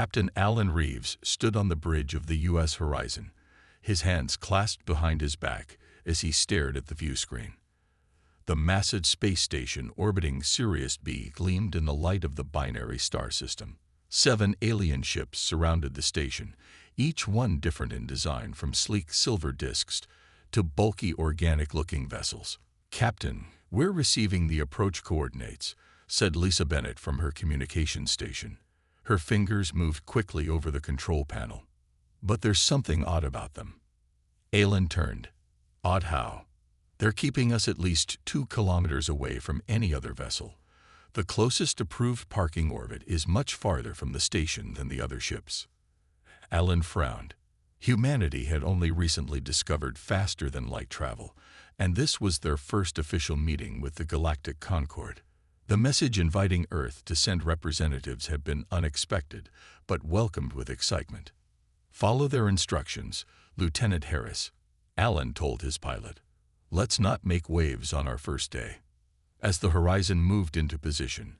Captain Alan Reeves stood on the bridge of the U.S. horizon, his hands clasped behind his back as he stared at the view screen. The massive space station orbiting Sirius B gleamed in the light of the binary star system. 7 alien ships surrounded the station, each one different in design, from sleek silver disks to bulky organic-looking vessels. "Captain, we're receiving the approach coordinates," said Lisa Bennett from her communications station. Her fingers moved quickly over the control panel. "But there's something odd about them." Alan turned. "Odd how?" "They're keeping us at least 2 kilometers away from any other vessel. The closest approved parking orbit is much farther from the station than the other ships." Alan frowned. Humanity had only recently discovered faster-than-light travel, and this was their first official meeting with the Galactic Concord. The message inviting Earth to send representatives had been unexpected, but welcomed with excitement. "Follow their instructions, Lieutenant Harris," Alan told his pilot. "Let's not make waves on our first day." As the horizon moved into position,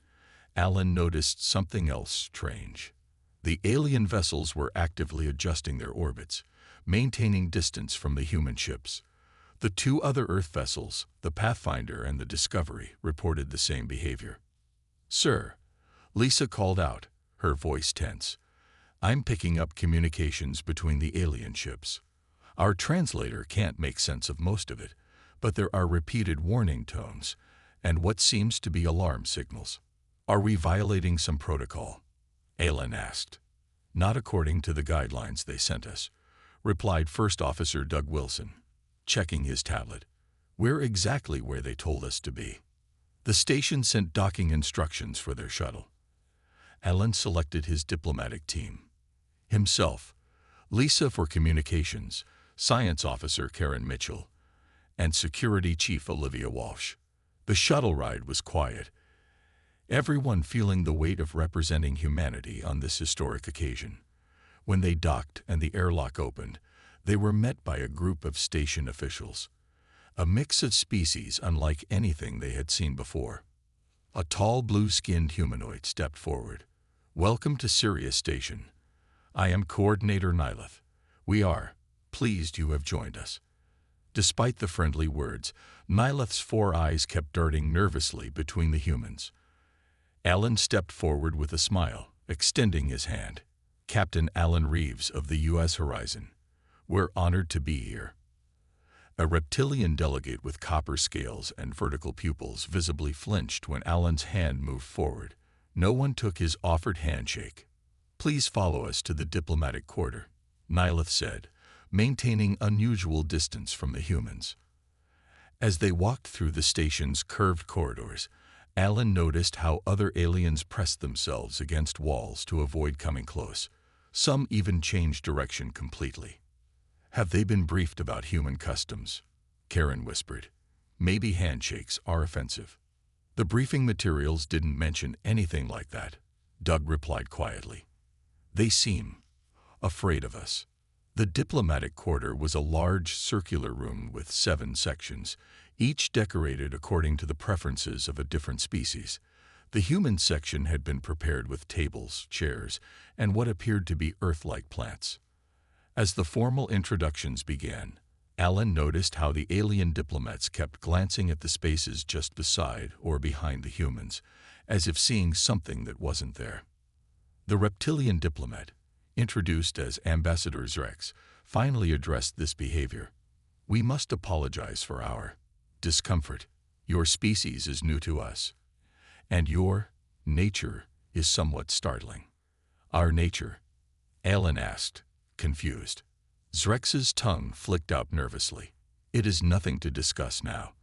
Alan noticed something else strange. The alien vessels were actively adjusting their orbits, maintaining distance from the human ships. The 2 other Earth vessels, the Pathfinder and the Discovery, reported the same behavior. "Sir," Lisa called out, her voice tense, "I'm picking up communications between the alien ships. Our translator can't make sense of most of it, but there are repeated warning tones and what seems to be alarm signals." "Are we violating some protocol?" Alan asked. "Not according to the guidelines they sent us," replied First Officer Doug Wilson, checking his tablet. "We're exactly where they told us to be." The station sent docking instructions for their shuttle. Alan selected his diplomatic team. Himself, Lisa for communications, Science Officer Karen Mitchell, and Security Chief Olivia Walsh. The shuttle ride was quiet, everyone feeling the weight of representing humanity on this historic occasion. When they docked and the airlock opened, they were met by a group of station officials, a mix of species unlike anything they had seen before. A tall, blue-skinned humanoid stepped forward. "Welcome to Sirius Station. I am Coordinator Nyleth. We are pleased you have joined us." Despite the friendly words, Nyleth's 4 eyes kept darting nervously between the humans. Alan stepped forward with a smile, extending his hand. "Captain Alan Reeves of the U.S. Horizon. We're honored to be here." A reptilian delegate with copper scales and vertical pupils visibly flinched when Alan's hand moved forward. No one took his offered handshake. "Please follow us to the diplomatic quarter," Nyleth said, maintaining unusual distance from the humans. As they walked through the station's curved corridors, Alan noticed how other aliens pressed themselves against walls to avoid coming close. Some even changed direction completely. "Have they been briefed about human customs?" Karen whispered. "Maybe handshakes are offensive." "The briefing materials didn't mention anything like that," Doug replied quietly. "They seem afraid of us." The diplomatic quarter was a large circular room with 7 sections, each decorated according to the preferences of a different species. The human section had been prepared with tables, chairs, and what appeared to be Earth-like plants. As the formal introductions began, Alan noticed how the alien diplomats kept glancing at the spaces just beside or behind the humans, as if seeing something that wasn't there. The reptilian diplomat, introduced as Ambassador Zrex, finally addressed this behavior. "We must apologize for our discomfort. Your species is new to us, and your nature is somewhat startling." "Our nature?" Alan asked, confused. Zrex's tongue flicked out nervously. "It is nothing to discuss now.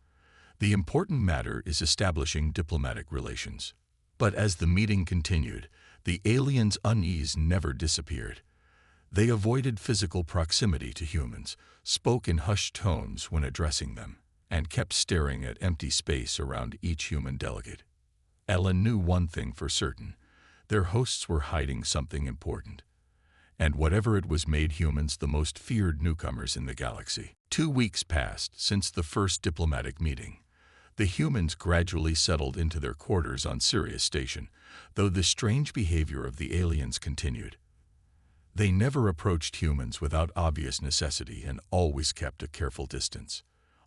The important matter is establishing diplomatic relations." But as the meeting continued, the aliens' unease never disappeared. They avoided physical proximity to humans, spoke in hushed tones when addressing them, and kept staring at empty space around each human delegate. Alan knew one thing for certain: their hosts were hiding something important. And whatever it was made humans the most feared newcomers in the galaxy. 2 weeks passed since the first diplomatic meeting. The humans gradually settled into their quarters on Sirius Station, though the strange behavior of the aliens continued. They never approached humans without obvious necessity and always kept a careful distance.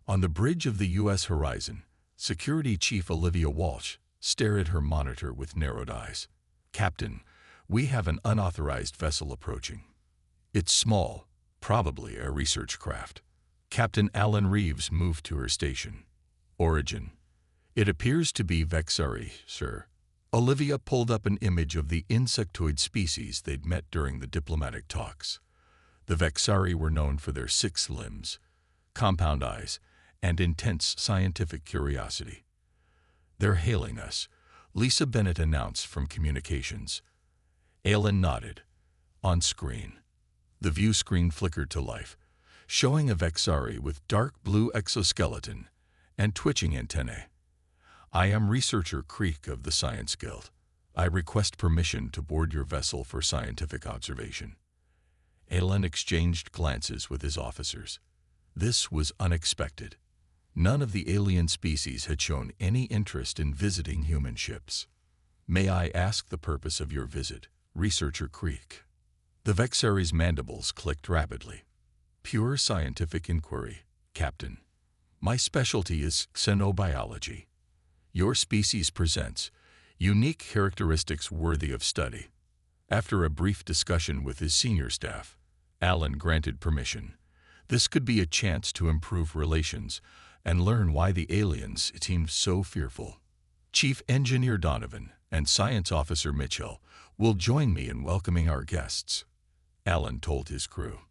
On the bridge of the U.S. Horizon, Security Chief Olivia Walsh stared at her monitor with narrowed eyes. "Captain, we have an unauthorized vessel approaching. It's small, probably a research craft." Captain Alan Reeves moved to her station. "Origin. It appears to be Vexari, sir." Olivia pulled up an image of the insectoid species they'd met during the diplomatic talks. The Vexari were known for their 6 limbs, compound eyes, and intense scientific curiosity. "They're hailing us," Lisa Bennett announced from communications. Alan nodded. On screen, the view screen flickered to life, showing a Vexari with dark blue exoskeleton and twitching antennae. "I am researcher Creek of the Science Guild. I request permission to board your vessel for scientific observation." Alan exchanged glances with his officers. This was unexpected. None of the alien species had shown any interest in visiting human ships. "May I ask the purpose of your visit, Researcher Creek?" The Vexari's mandibles clicked rapidly. "Pure scientific inquiry, Captain. My specialty is xenobiology. Your species presents unique characteristics worthy of study." After a brief discussion with his senior staff, Alan granted permission. This could be a chance to improve relations and learn why the aliens seemed so fearful. "Chief Engineer Donovan and Science Officer Mitchell will join me in welcoming our guests," Alan told his crew.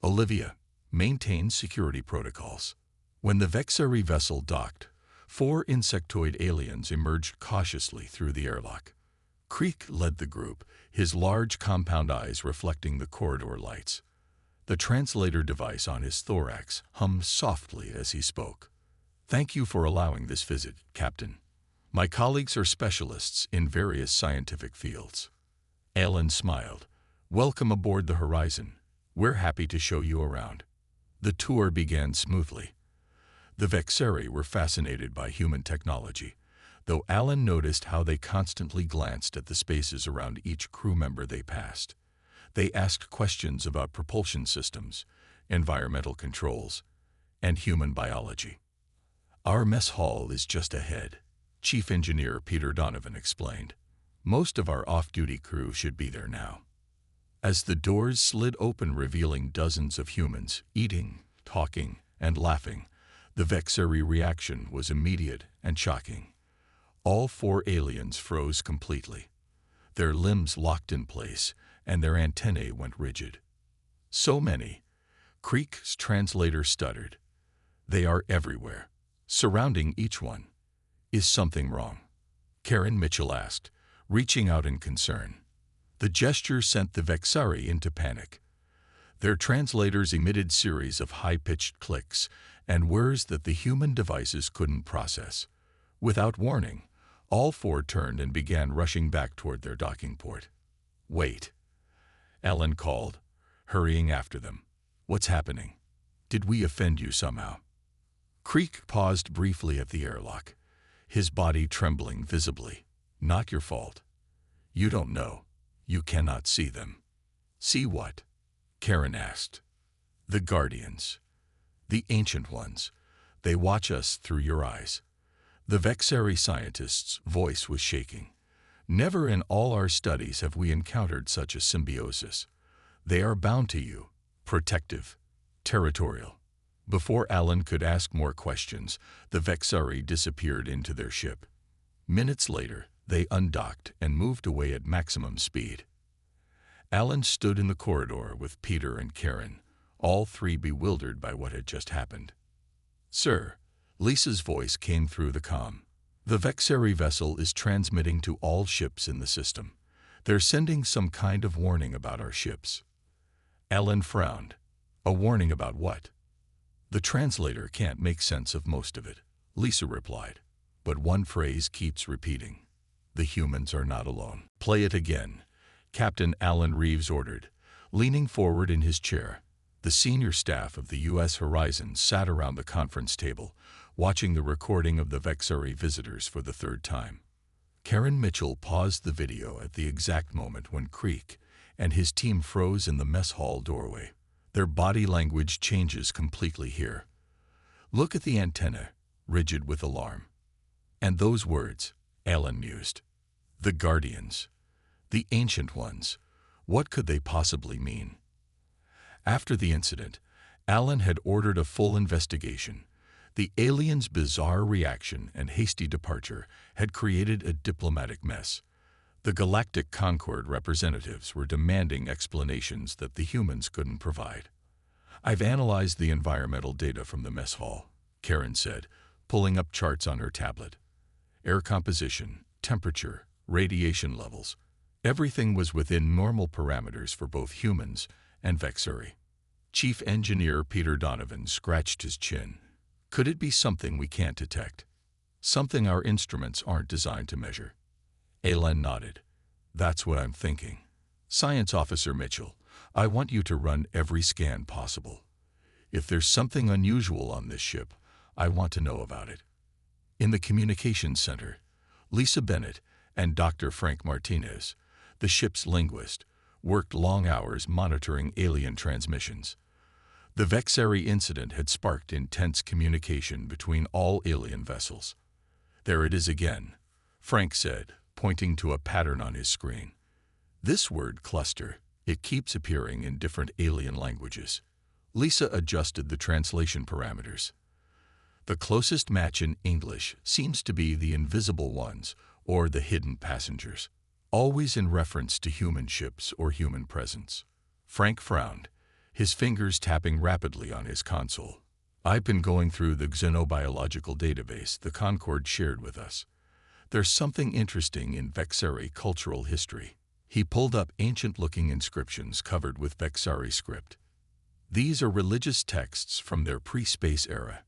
"Olivia, maintain security protocols." When the Vexari vessel docked, 4 insectoid aliens emerged cautiously through the airlock. Creek led the group, his large compound eyes reflecting the corridor lights. The translator device on his thorax hummed softly as he spoke. "Thank you for allowing this visit, Captain. My colleagues are specialists in various scientific fields." Alan smiled. "Welcome aboard the Horizon. We're happy to show you around." The tour began smoothly. The Vexari were fascinated by human technology, though Alan noticed how they constantly glanced at the spaces around each crew member they passed. They asked questions about propulsion systems, environmental controls, and human biology. "Our mess hall is just ahead," Chief Engineer Peter Donovan explained. "Most of our off-duty crew should be there now." As the doors slid open revealing dozens of humans eating, talking, and laughing, the Vexari reaction was immediate and shocking. All 4 aliens froze completely. Their limbs locked in place, and their antennae went rigid. "So many," Creek's translator stuttered. "They are everywhere, surrounding each one. Is something wrong?" Karen Mitchell asked, reaching out in concern. The gesture sent the Vexari into panic. Their translators emitted series of high-pitched clicks and whirs that the human devices couldn't process. Without warning, all 4 turned and began rushing back toward their docking port. "Wait," Alan called, hurrying after them. "What's happening? Did we offend you somehow?" Creek paused briefly at the airlock, his body trembling visibly. "Not your fault. You don't know. You cannot see them." "See what?" Karen asked. "The Guardians. The Ancient Ones. They watch us through your eyes." The Vexari scientist's voice was shaking. "Never in all our studies have we encountered such a symbiosis. They are bound to you, protective, territorial." Before Alan could ask more questions, the Vexari disappeared into their ship. Minutes later, they undocked and moved away at maximum speed. Alan stood in the corridor with Peter and Karen, all 3 bewildered by what had just happened. "Sir," Lisa's voice came through the comm. "The Vexari vessel is transmitting to all ships in the system. They're sending some kind of warning about our ships." Alan frowned. "A warning about what?" "The translator can't make sense of most of it," Lisa replied. "But one phrase keeps repeating. The humans are not alone." "Play it again," Captain Alan Reeves ordered. Leaning forward in his chair, the senior staff of the U.S. Horizon sat around the conference table, watching the recording of the Vexari visitors for the 3rd time. Karen Mitchell paused the video at the exact moment when Creek, and his team froze in the mess hall doorway. Their body language changes completely here. Look at the antenna, rigid with alarm. And those words, Alan mused. The Guardians. The Ancient Ones. What could they possibly mean? After the incident, Alan had ordered a full investigation. The aliens' bizarre reaction and hasty departure had created a diplomatic mess. The Galactic Concord representatives were demanding explanations that the humans couldn't provide. I've analyzed the environmental data from the mess hall, Karen said, pulling up charts on her tablet. Air composition, temperature, radiation levels. Everything was within normal parameters for both humans and Vexuri. Chief Engineer Peter Donovan scratched his chin. Could it be something we can't detect? Something our instruments aren't designed to measure? Alan nodded. That's what I'm thinking. Science Officer Mitchell, I want you to run every scan possible. If there's something unusual on this ship, I want to know about it. In the communications center, Lisa Bennett and Dr. Frank Martinez, the ship's linguist, worked long hours monitoring alien transmissions. The Vexari incident had sparked intense communication between all alien vessels. There it is again, Frank said, pointing to a pattern on his screen. This word cluster, it keeps appearing in different alien languages. Lisa adjusted the translation parameters. The closest match in English seems to be the invisible ones or the hidden passengers, always in reference to human ships or human presence. Frank frowned, his fingers tapping rapidly on his console. I've been going through the xenobiological database the Concord shared with us. There's something interesting in Vexari cultural history. He pulled up ancient-looking inscriptions covered with Vexari script. These are religious texts from their pre-space era.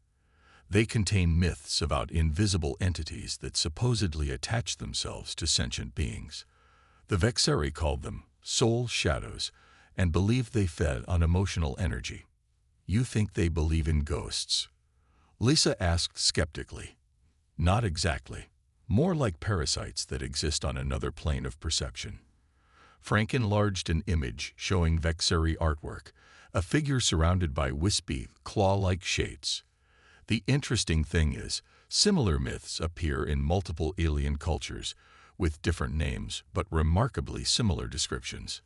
They contain myths about invisible entities that supposedly attach themselves to sentient beings. The Vexari called them soul shadows and believed they fed on emotional energy. You think they believe in ghosts? Lisa asked skeptically. Not exactly. More like parasites that exist on another plane of perception. Frank enlarged an image showing Vexari artwork, a figure surrounded by wispy, claw-like shapes. The interesting thing is, similar myths appear in multiple alien cultures, with different names but remarkably similar descriptions.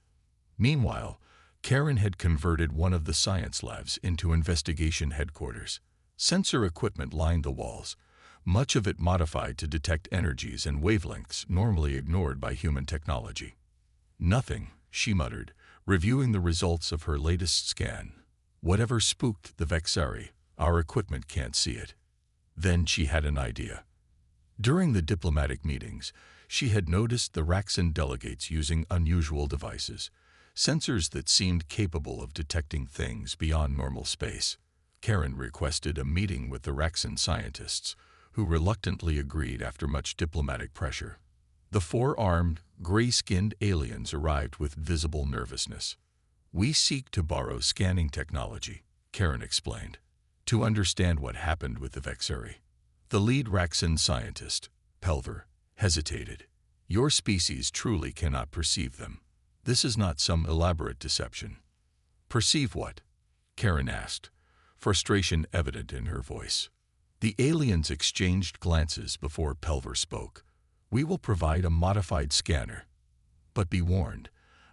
Meanwhile, Karen had converted one of the science labs into investigation headquarters. Sensor equipment lined the walls, much of it modified to detect energies and wavelengths normally ignored by human technology. Nothing, she muttered, reviewing the results of her latest scan. Whatever spooked the Vexari, our equipment can't see it. Then she had an idea. During the diplomatic meetings, she had noticed the Raxan delegates using unusual devices, sensors that seemed capable of detecting things beyond normal space. Karen requested a meeting with the Raxan scientists, who reluctantly agreed after much diplomatic pressure. The four-armed, gray-skinned aliens arrived with visible nervousness. We seek to borrow scanning technology, Karen explained, to understand what happened with the Vexari. The lead Raxan scientist, Pelver, hesitated. Your species truly cannot perceive them. This is not some elaborate deception. Perceive what? Karen asked, frustration evident in her voice. The aliens exchanged glances before Pelver spoke. We will provide a modified scanner. But be warned,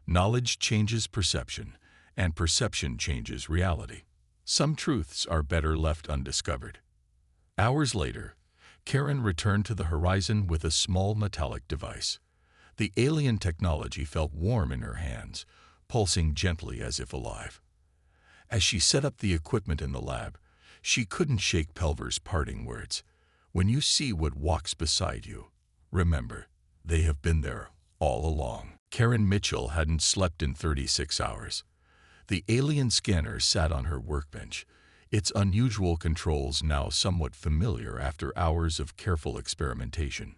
knowledge changes perception, and perception changes reality. Some truths are better left undiscovered. Hours later, Karen returned to the horizon with a small metallic device. The alien technology felt warm in her hands, pulsing gently as if alive. As she set up the equipment in the lab, she couldn't shake Pelver's parting words. When you see what walks beside you, remember, they have been there all along. Karen Mitchell hadn't slept in 36 hours. The alien scanner sat on her workbench, its unusual controls now somewhat familiar after hours of careful experimentation.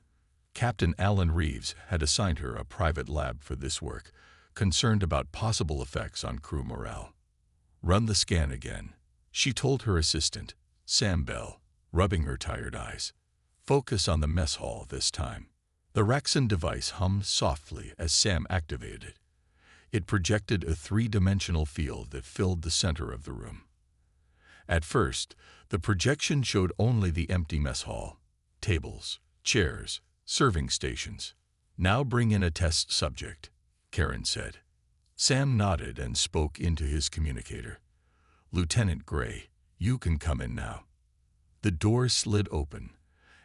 Captain Alan Reeves had assigned her a private lab for this work, concerned about possible effects on crew morale. Run the scan again, she told her assistant, Sam Bell, rubbing her tired eyes. Focus on the mess hall this time. The Raxan device hummed softly as Sam activated it. It projected a three-dimensional field that filled the center of the room. At first, the projection showed only the empty mess hall, tables, chairs, serving stations. "Now bring in a test subject," Karen said. Sam nodded and spoke into his communicator. "Lieutenant Gray, you can come in now." The door slid open,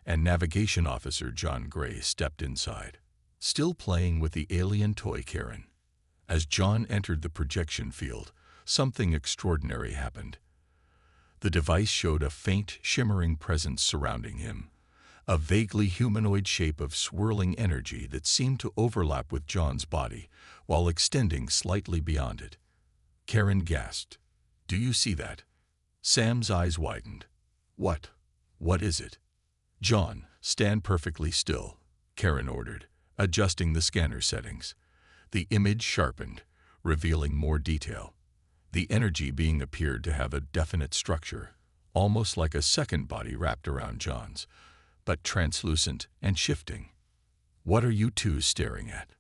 and Navigation Officer John Gray stepped inside, still playing with the alien toy Karen. As John entered the projection field, something extraordinary happened. The device showed a faint, shimmering presence surrounding him, a vaguely humanoid shape of swirling energy that seemed to overlap with John's body while extending slightly beyond it. Karen gasped. "Do you see that?" Sam's eyes widened. What is it?" "John, stand perfectly still," Karen ordered, adjusting the scanner settings. The image sharpened, revealing more detail. The energy being appeared to have a definite structure, almost like a second body wrapped around John's, but translucent and shifting. "What are you two staring at?"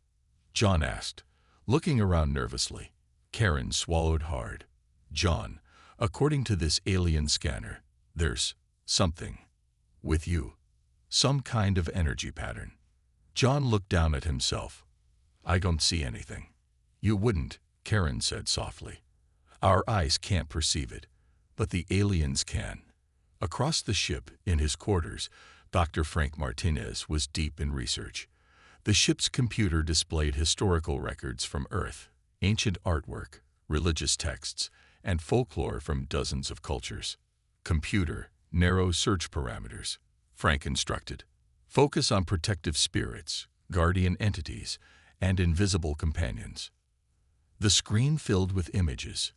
John asked, looking around nervously. Karen swallowed hard. "John, according to this alien scanner, there's something with you. Some kind of energy pattern." John looked down at himself. "I don't see anything." "You wouldn't," Karen said softly. "Our eyes can't perceive it, but the aliens can." Across the ship, in his quarters, Dr. Frank Martinez was deep in research. The ship's computer displayed historical records from Earth, ancient artwork, religious texts, and folklore from dozens of cultures. "Computer, narrow search parameters," Frank instructed. "Focus on protective spirits, guardian entities, and invisible companions." The screen filled with images: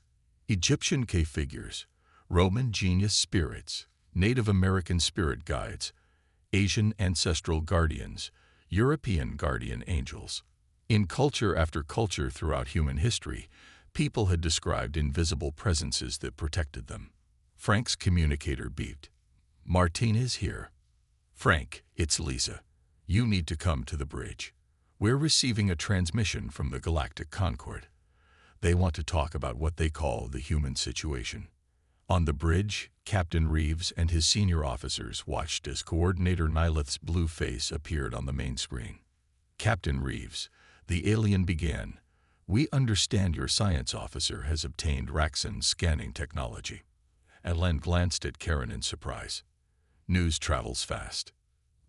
Egyptian cave figures, Roman genius spirits, Native American spirit guides, Asian ancestral guardians, European guardian angels. In culture after culture throughout human history, people had described invisible presences that protected them. Frank's communicator beeped. "Martinez here." "Frank, it's Lisa. You need to come to the bridge. We're receiving a transmission from the Galactic Concord. They want to talk about what they call the human situation." On the bridge, Captain Reeves and his senior officers watched as Coordinator Nylith's blue face appeared on the main screen. "Captain Reeves," the alien began, "we understand your science officer has obtained Raxon scanning technology." Ellen glanced at Karen in surprise. "News travels fast.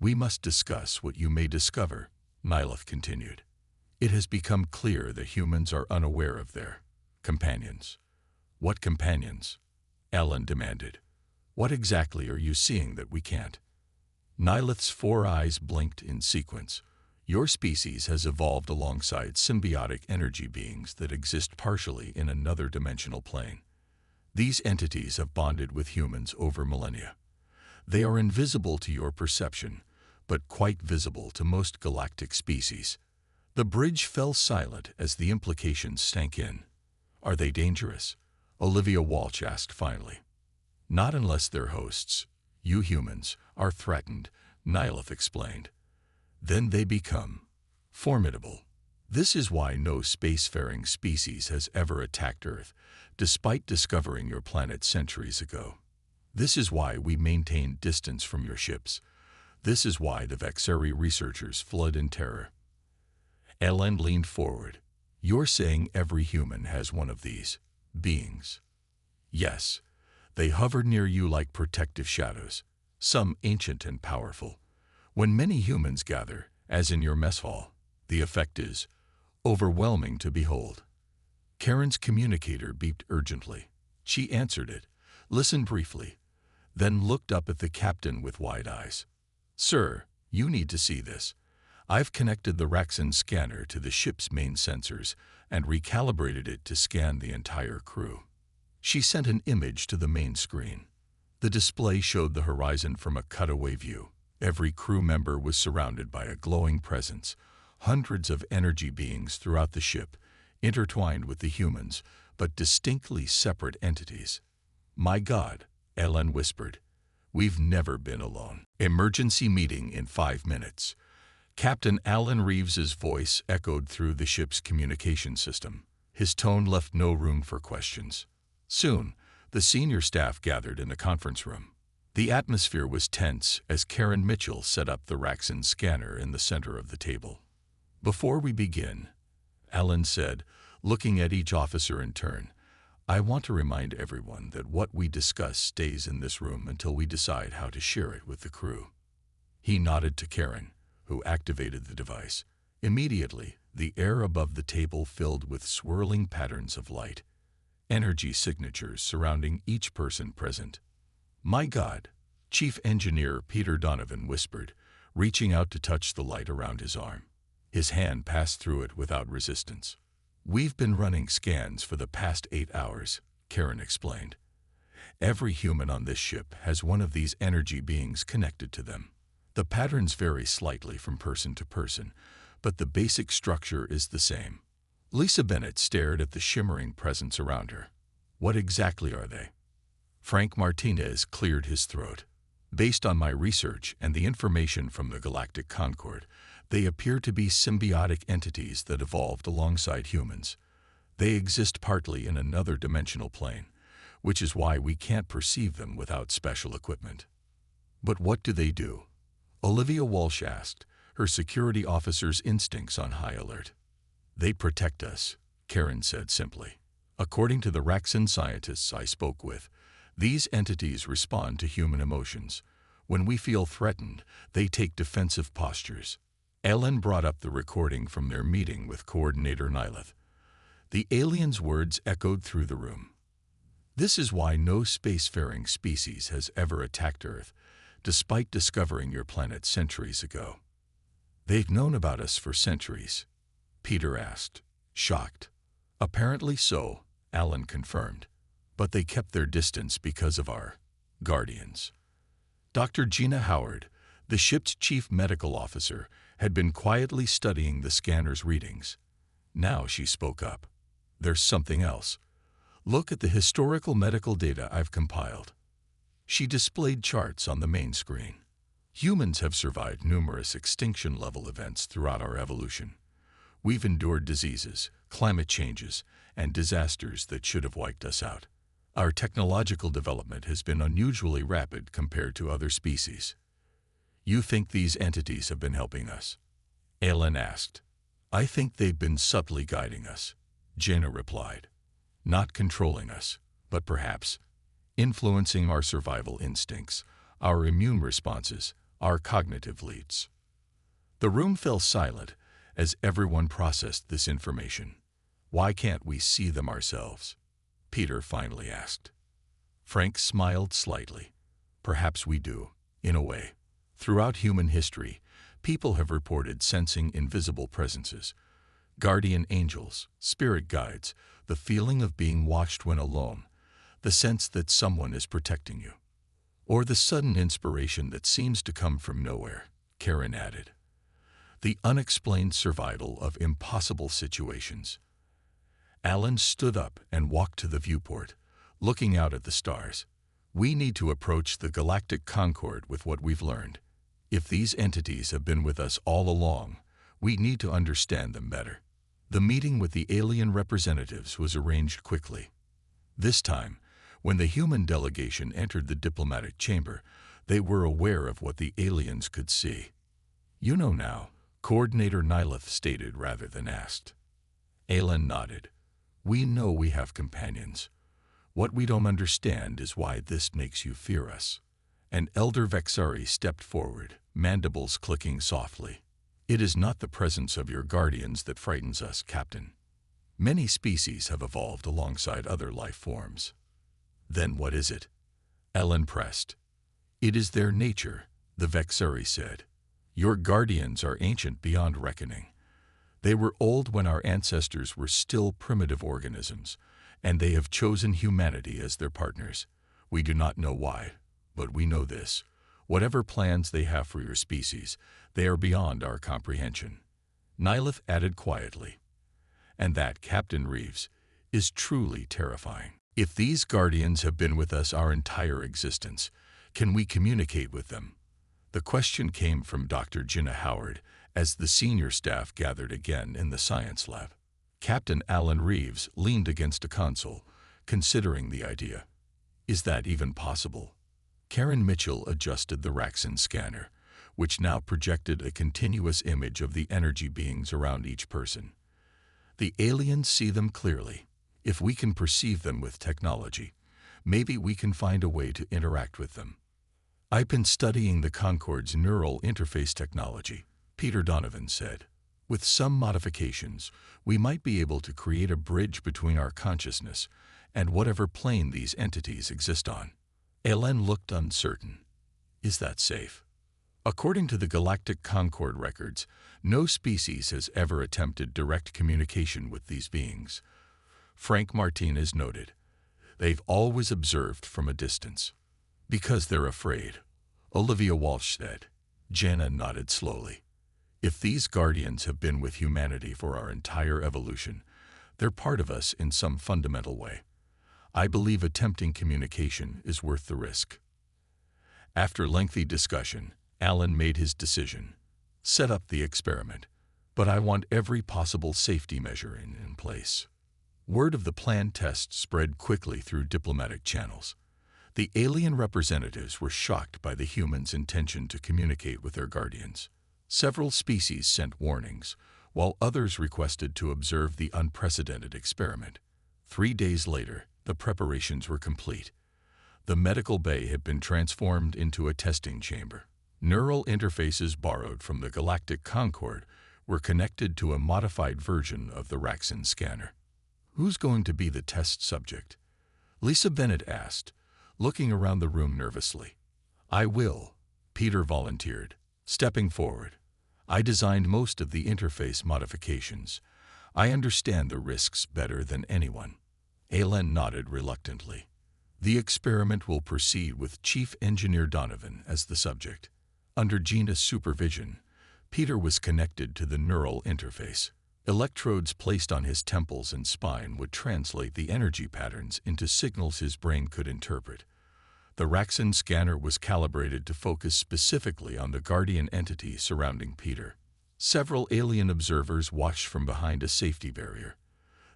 We must discuss what you may discover," Nylith continued. "It has become clear that humans are unaware of their companions." "What companions?" Ellen demanded. "What exactly are you seeing that we can't?" Nylith's four eyes blinked in sequence. "Your species has evolved alongside symbiotic energy beings that exist partially in another dimensional plane. These entities have bonded with humans over millennia. They are invisible to your perception, but quite visible to most galactic species." The bridge fell silent as the implications sank in. "Are they dangerous?" Olivia Walsh asked finally. "Not unless their hosts, you humans, are threatened," Nylith explained. "Then they become formidable. This is why no spacefaring species has ever attacked Earth, despite discovering your planet centuries ago. This is why we maintain distance from your ships. This is why the Vexeri researchers fled in terror." Ellen leaned forward. "You're saying every human has one of these beings?" "Yes. They hover near you like protective shadows, some ancient and powerful. When many humans gather, as in your mess hall, the effect is overwhelming to behold." Karen's communicator beeped urgently. She answered it, listened briefly, then looked up at the captain with wide eyes. "Sir, you need to see this. I've connected the Raxon scanner to the ship's main sensors and recalibrated it to scan the entire crew." She sent an image to the main screen. The display showed the horizon from a cutaway view. Every crew member was surrounded by a glowing presence, hundreds of energy beings throughout the ship, intertwined with the humans, but distinctly separate entities. "My God," Ellen whispered, "we've never been alone." "Emergency meeting in 5 minutes." Captain Alan Reeves's voice echoed through the ship's communication system. His tone left no room for questions. Soon, the senior staff gathered in the conference room. The atmosphere was tense as Karen Mitchell set up the Raxon scanner in the center of the table. "Before we begin," Alan said, looking at each officer in turn, "I want to remind everyone that what we discuss stays in this room until we decide how to share it with the crew." He nodded to Karen, who activated the device. Immediately, the air above the table filled with swirling patterns of light, energy signatures surrounding each person present. "My God," Chief Engineer Peter Donovan whispered, reaching out to touch the light around his arm. His hand passed through it without resistance. "We've been running scans for the past 8 hours," Karen explained. "Every human on this ship has one of these energy beings connected to them. The patterns vary slightly from person to person, but the basic structure is the same." Lisa Bennett stared at the shimmering presence around her. "What exactly are they?" Frank Martinez cleared his throat. "Based on my research and the information from the Galactic Concord, they appear to be symbiotic entities that evolved alongside humans. They exist partly in another dimensional plane, which is why we can't perceive them without special equipment." "But what do they do?" Olivia Walsh asked, her security officer's instincts on high alert. "They protect us," Karen said simply. "According to the Raxon scientists I spoke with, these entities respond to human emotions. When we feel threatened, they take defensive postures." Ellen brought up the recording from their meeting with Coordinator Nyleth. The alien's words echoed through the room. "This is why no spacefaring species has ever attacked Earth, despite discovering your planet centuries ago." "They've known about us for centuries?" Peter asked, shocked. "Apparently so," Alan confirmed. "But they kept their distance because of our guardians." Dr. Gina Howard, the ship's chief medical officer, had been quietly studying the scanner's readings. Now she spoke up. "There's something else. Look at the historical medical data I've compiled." She displayed charts on the main screen. "Humans have survived numerous extinction-level events throughout our evolution. We've endured diseases, climate changes, and disasters that should have wiped us out. Our technological development has been unusually rapid compared to other species." "You think these entities have been helping us?" Alan asked. "I think they've been subtly guiding us," Jenna replied. "Not controlling us, but perhaps influencing our survival instincts, our immune responses, our cognitive leaps." The room fell silent as everyone processed this information. "Why can't we see them ourselves?" Peter finally asked. Frank smiled slightly. "Perhaps we do, in a way. Throughout human history, people have reported sensing invisible presences, guardian angels, spirit guides, the feeling of being watched when alone, the sense that someone is protecting you. Or the sudden inspiration that seems to come from nowhere," Karen added. "The unexplained survival of impossible situations." Alan stood up and walked to the viewport, looking out at the stars. "We need to approach the Galactic Concord with what we've learned. If these entities have been with us all along, we need to understand them better." The meeting with the alien representatives was arranged quickly. This time, when the human delegation entered the diplomatic chamber, they were aware of what the aliens could see. "You know now," Coordinator Nyleth stated rather than asked. Alan nodded. "We know we have companions. What we don't understand is why this makes you fear us." An elder Vexari stepped forward, mandibles clicking softly. "It is not the presence of your guardians that frightens us, Captain. Many species have evolved alongside other life forms." "Then what is it?" Ellen pressed. "It is their nature," the Vexari said. "Your guardians are ancient beyond reckoning. They were old when our ancestors were still primitive organisms, and they have chosen humanity as their partners. We do not know why, but we know this. Whatever plans they have for your species, they are beyond our comprehension." Nyleth added quietly, "And that, Captain Reeves, is truly terrifying. If these guardians have been with us our entire existence, can we communicate with them?" The question came from Dr. Jenna Howard, As the senior staff gathered again in the science lab, Captain Alan Reeves leaned against a console, considering the idea. Is that even possible? Karen Mitchell adjusted the Raxon scanner, which now projected a continuous image of the energy beings around each person. The aliens see them clearly. If we can perceive them with technology, maybe we can find a way to interact with them. I've been studying the Concord's neural interface technology, Peter Donovan said. With some modifications, we might be able to create a bridge between our consciousness and whatever plane these entities exist on. Ellen looked uncertain. Is that safe? According to the Galactic Concord records, no species has ever attempted direct communication with these beings. Frank Martinez noted, they've always observed from a distance. Because they're afraid, Olivia Walsh said. Jenna nodded slowly. If these guardians have been with humanity for our entire evolution, they're part of us in some fundamental way. I believe attempting communication is worth the risk. After lengthy discussion, Alan made his decision. Set up the experiment, but I want every possible safety measure in place. Word of the planned test spread quickly through diplomatic channels. The alien representatives were shocked by the humans' intention to communicate with their guardians. Several species sent warnings, while others requested to observe the unprecedented experiment. 3 days later, the preparations were complete. The medical bay had been transformed into a testing chamber. Neural interfaces borrowed from the Galactic Concord were connected to a modified version of the Raxon scanner. Who's going to be the test subject? Lisa Bennett asked, looking around the room nervously. I will, Peter volunteered, stepping forward. I designed most of the interface modifications. I understand the risks better than anyone. Alan nodded reluctantly. The experiment will proceed with Chief Engineer Donovan as the subject. Under Gina's supervision, Peter was connected to the neural interface. Electrodes placed on his temples and spine would translate the energy patterns into signals his brain could interpret. The Raxon scanner was calibrated to focus specifically on the guardian entity surrounding Peter. Several alien observers watched from behind a safety barrier,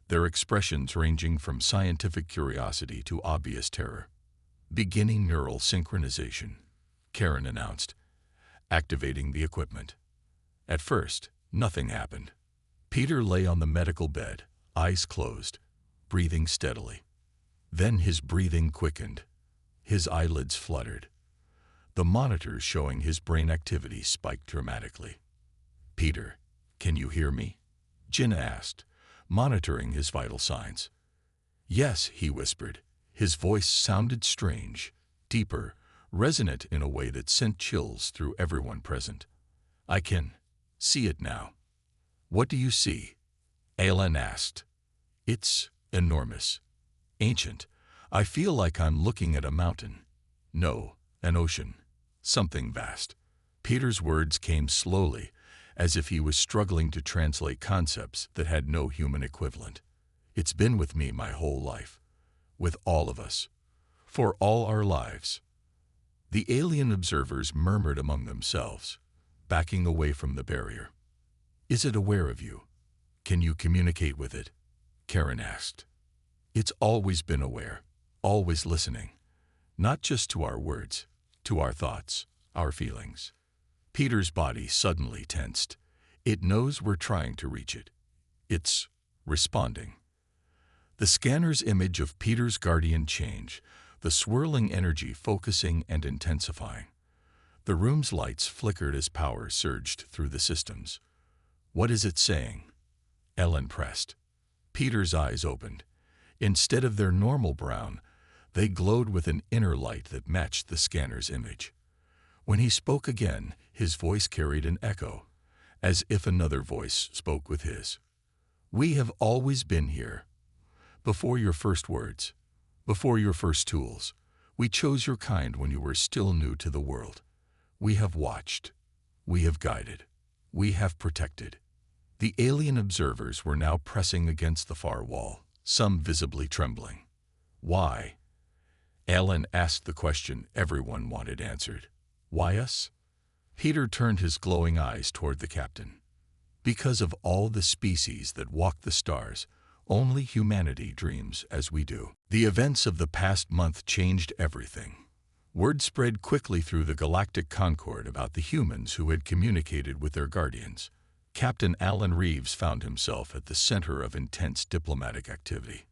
their expressions ranging from scientific curiosity to obvious terror. Beginning neural synchronization, Karen announced, activating the equipment. At first, nothing happened. Peter lay on the medical bed, eyes closed, breathing steadily. Then his breathing quickened. His eyelids fluttered. The monitors showing his brain activity spiked dramatically. Peter, can you hear me? Jin asked, monitoring his vital signs. Yes, he whispered. His voice sounded strange, deeper, resonant in a way that sent chills through everyone present. I can see it now. What do you see? Alan asked. It's enormous, ancient. I feel like I'm looking at a mountain. No, an ocean. Something vast. Peter's words came slowly, as if he was struggling to translate concepts that had no human equivalent. It's been with me my whole life. With all of us. For all our lives. The alien observers murmured among themselves, backing away from the barrier. Is it aware of you? Can you communicate with it? Karen asked. It's always been aware, always listening. Not just to our words, to our thoughts, our feelings. Peter's body suddenly tensed. It knows we're trying to reach it. It's responding. The scanner's image of Peter's guardian changed, the swirling energy focusing and intensifying. The room's lights flickered as power surged through the systems. What is it saying? Ellen pressed. Peter's eyes opened. Instead of their normal brown, they glowed with an inner light that matched the scanner's image. When he spoke again, his voice carried an echo, as if another voice spoke with his. We have always been here. Before your first words, before your first tools, we chose your kind when you were still new to the world. We have watched. We have guided. We have protected. The alien observers were now pressing against the far wall, some visibly trembling. Why? Alan asked the question everyone wanted answered. Why us? Peter turned his glowing eyes toward the captain. Because of all the species that walk the stars, only humanity dreams as we do. The events of the past month changed everything. Word spread quickly through the Galactic Concord about the humans who had communicated with their guardians. Captain Alan Reeves found himself at the center of intense diplomatic activity.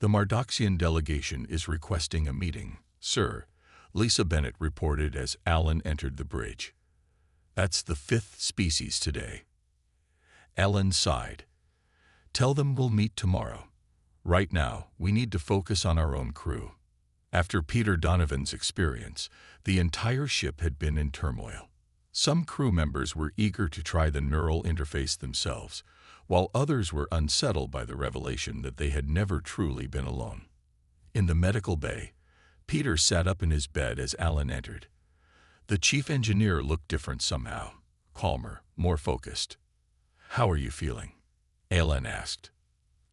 "The Mardoxian delegation is requesting a meeting, sir," Lisa Bennett reported as Alan entered the bridge. "That's the 5th species today." Alan sighed. "Tell them we'll meet tomorrow. Right now, we need to focus on our own crew." After Peter Donovan's experience, the entire ship had been in turmoil. Some crew members were eager to try the neural interface themselves, while others were unsettled by the revelation that they had never truly been alone. In the medical bay, Peter sat up in his bed as Alan entered. The chief engineer looked different somehow, calmer, more focused. "How are you feeling?" Alan asked.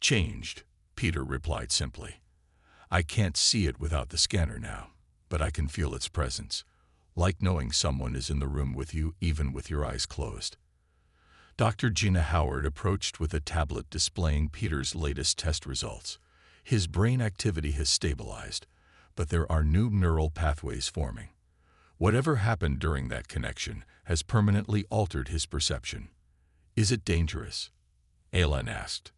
"Changed," Peter replied simply. "I can't see it without the scanner now, but I can feel its presence, like knowing someone is in the room with you even with your eyes closed." Dr. Gina Howard approached with a tablet displaying Peter's latest test results. His brain activity has stabilized, but there are new neural pathways forming. Whatever happened during that connection has permanently altered his perception. "Is it dangerous?" Alan asked.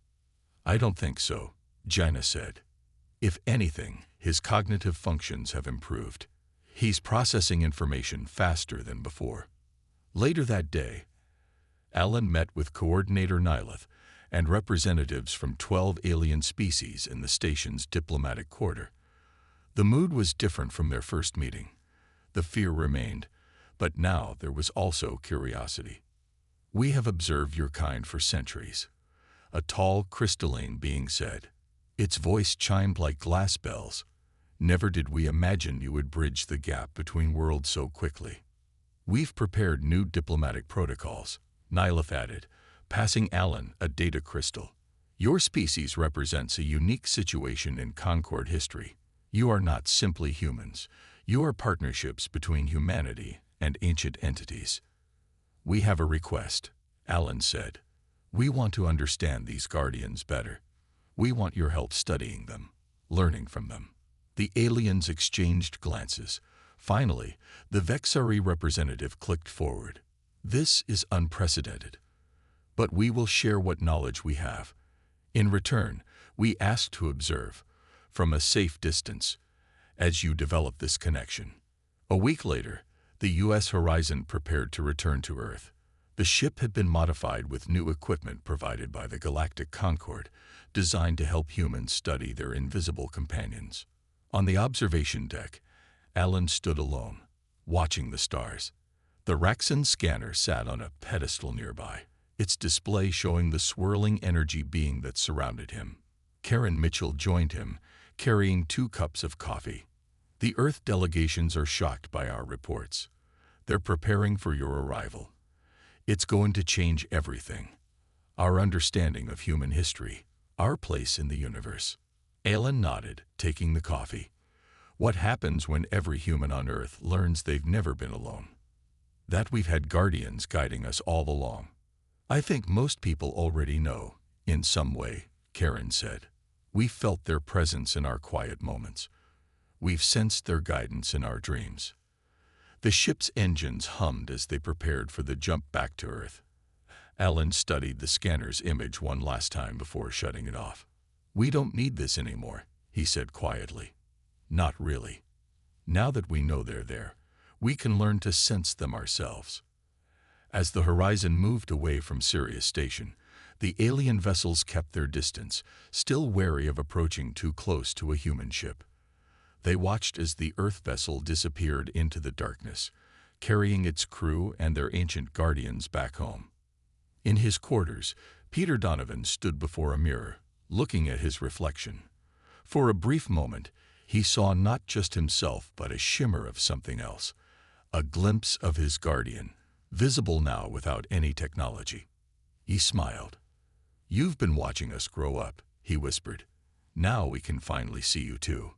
"I don't think so," Gina said. "If anything, his cognitive functions have improved. He's processing information faster than before." Later that day, Alan met with Coordinator Nyleth and representatives from 12 alien species in the station's diplomatic quarter. The mood was different from their first meeting. The fear remained, but now there was also curiosity. "We have observed your kind for centuries," a tall, crystalline being said. Its voice chimed like glass bells. "Never did we imagine you would bridge the gap between worlds so quickly." "We've prepared new diplomatic protocols," Nyleth added, passing Alan a data crystal. "Your species represents a unique situation in Concord history. You are not simply humans. You are partnerships between humanity and ancient entities." "We have a request," Alan said. "We want to understand these guardians better. We want your help studying them, learning from them." The aliens exchanged glances. Finally, the Vexari representative clicked forward. "This is unprecedented. But we will share what knowledge we have. In return, we ask to observe, from a safe distance, as you develop this connection." A week later, the U.S. Horizon prepared to return to Earth. The ship had been modified with new equipment provided by the Galactic Concord, designed to help humans study their invisible companions. On the observation deck, Alan stood alone, watching the stars. The Raxon scanner sat on a pedestal nearby, its display showing the swirling energy being that surrounded him. Karen Mitchell joined him, carrying 2 cups of coffee. "The Earth delegations are shocked by our reports. They're preparing for your arrival. It's going to change everything. Our understanding of human history, our place in the universe." Alan nodded, taking the coffee. "What happens when every human on Earth learns they've never been alone? That we've had guardians guiding us all along." "I think most people already know, in some way," Karen said. "We felt their presence in our quiet moments. We've sensed their guidance in our dreams." The ship's engines hummed as they prepared for the jump back to Earth. Alan studied the scanner's image one last time before shutting it off. "We don't need this anymore," he said quietly. "Not really. Now that we know they're there, we can learn to sense them ourselves." As the Horizon moved away from Sirius Station, the alien vessels kept their distance, still wary of approaching too close to a human ship. They watched as the Earth vessel disappeared into the darkness, carrying its crew and their ancient guardians back home. In his quarters, Peter Donovan stood before a mirror, looking at his reflection. For a brief moment, he saw not just himself but a shimmer of something else, a glimpse of his guardian, visible now without any technology. He smiled. "You've been watching us grow up," he whispered. "Now we can finally see you too."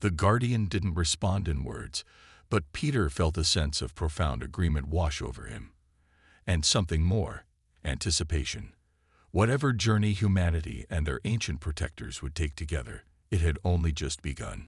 The guardian didn't respond in words, But Peter felt a sense of profound agreement wash over him. And something more, anticipation. Whatever journey humanity and their ancient protectors would take together, it had only just begun.